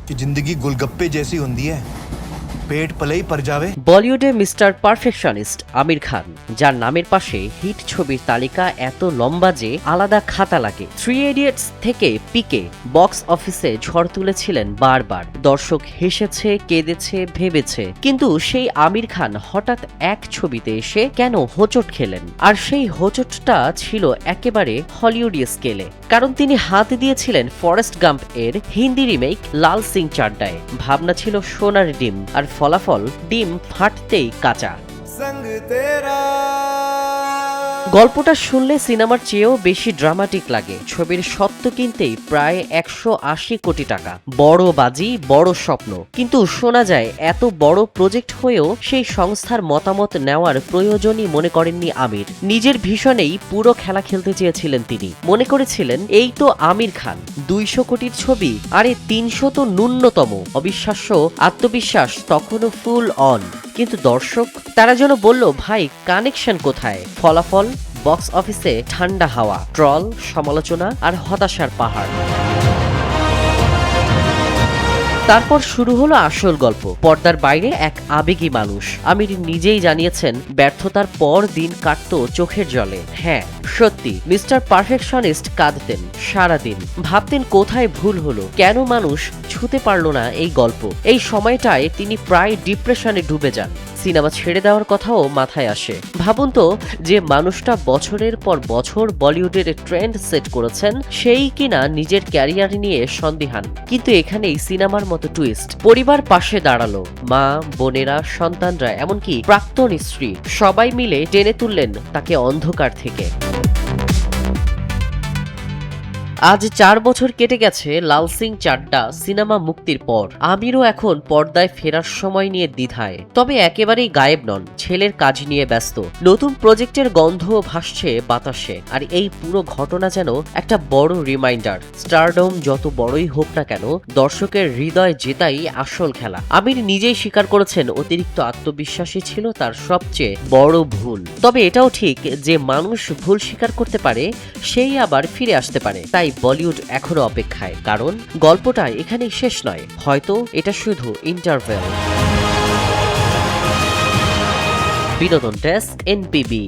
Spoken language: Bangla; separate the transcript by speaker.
Speaker 1: कि जिंदगी गोलगप्पे जैसी होती है, पेट पले ही पर जावे।
Speaker 2: বলিউডে মিস্টার পারফেকশনিস্ট আমির খান, যার নামের পাশে হিট ছবির তালিকা এত লম্বা যে আলাদা খাতা লাগে। 3 ইডিয়টস থেকে পিকে বক্স অফিসে ঝড় তুলেছিলেন বারবার। দর্শক হেসেছে, কেঁদেছে, ভেবেছে, কিন্তু সেই আমির খান হঠাৎ এক ছবিতে এসে কেন হোঁচট খেলেন? আর সেই হোঁচটটা ছিল একেবারে হলিউডি স্কেলে, কারণ তিনি হাত দিয়েছিলেন ফরেস্ট গাম্প এর হিন্দি রিমেক লাল সিং চাড্ডায়। ভাবনা ছিল সোনার ডিম, আর ফলাফল ডিম ফাটতেই কাঁচা। গল্পটা শুনলে সিনেমার চেয়েও বেশি ড্রামাটিক লাগে। ছবির সত্য কিনতেই প্রায় 180 কোটি টাকা, বড় বাজি, বড় স্বপ্ন। কিন্তু শোনা যায় এত বড় প্রজেক্ট হয়েও সেই সংস্থার মতামত নেওয়ার প্রয়োজনই মনে করেননি আমির। নিজের ভীষণেই পুরো খেলা খেলতে চেয়েছিলেন তিনি। মনে করেছিলেন এই তো আমির খান, 200 কোটির ছবি, আরে 300 তো ন্যূনতম। অবিশ্বাস্য আত্মবিশ্বাস তখনও ফুল অন। কিন্তু দর্শক, তারা যেন বলল, ভাই কানেকশন কোথায়? ফলাফল বক্স অফিসে ঠান্ডা হাওয়া, ট্রল, সমালোচনা আর হতাশার পাহাড়। তারপর শুরু হলো আসল গল্প। পর্দার বাইরে এক আবেগী মানুষ। আমির নিজেই জানিয়েছেন ব্যর্থতার পর দিন কাটতো চোখের জলে। হ্যাঁ সত্যি, মিস্টার পারফেকশনিস্ট কাঁদতেন সারাদিন, ভাবতেন কোথায় ভুল হলো, কেন মানুষ ছুঁতে পারলো না এই গল্প। এই সময়টায় তিনি প্রায় ডিপ্রেশনে ডুবে যান। সিনেমা ছেড়ে দেওয়ার কথাও মাথায় আসে। ভাবুন তো, যে মানুষটা বছরের পর বছর বলিউডের ট্রেন্ড সেট করেছেন, সেই কিনা নিজের ক্যারিয়ার নিয়ে সন্দিহান। কিন্তু এখানেই সিনেমার মতো টুইস্ট। পরিবার পাশে দাঁড়ালো, মা, বোনেরা, সন্তানরা, এমনকি প্রাক্তন স্ত্রী, সবাই মিলে টেনে তুললেন তাকে অন্ধকার থেকে। আজ 4 বছর কেটে গেছে লাল সিং চাড্ডা সিনেমা মুক্তির পর। আমিরও এখন পর্দায় ফেরার সময় নিয়ে দ্বিধায়, তবে একেবারেই গায়েব নন। ছেলের কাজ নিয়ে ব্যস্ত, নতুন প্রজেক্টের গন্ধ ভাসছে বাতাসে। আর এই পুরো ঘটনা যেন একটা বড় রিমাইন্ডার, স্টারডম যত বড়ই হোক না কেন, দর্শকের হৃদয় জেতাই আসল খেলা। আমির নিজেই স্বীকার করেছেন অতিরিক্ত আত্মবিশ্বাসী ছিল তার সবচেয়ে বড় ভুল। তবে এটাও ঠিক যে মানুষ ভুল স্বীকার করতে পারে, সেই আবার ফিরে আসতে পারে। তাই বলিউড এখনো অপেক্ষায়, কারণ গল্পটা এখানেই শেষ নয়, হয়তো এটা শুধু ইন্টারভেল। বিনোদন ডেস্ক, এনপিবি।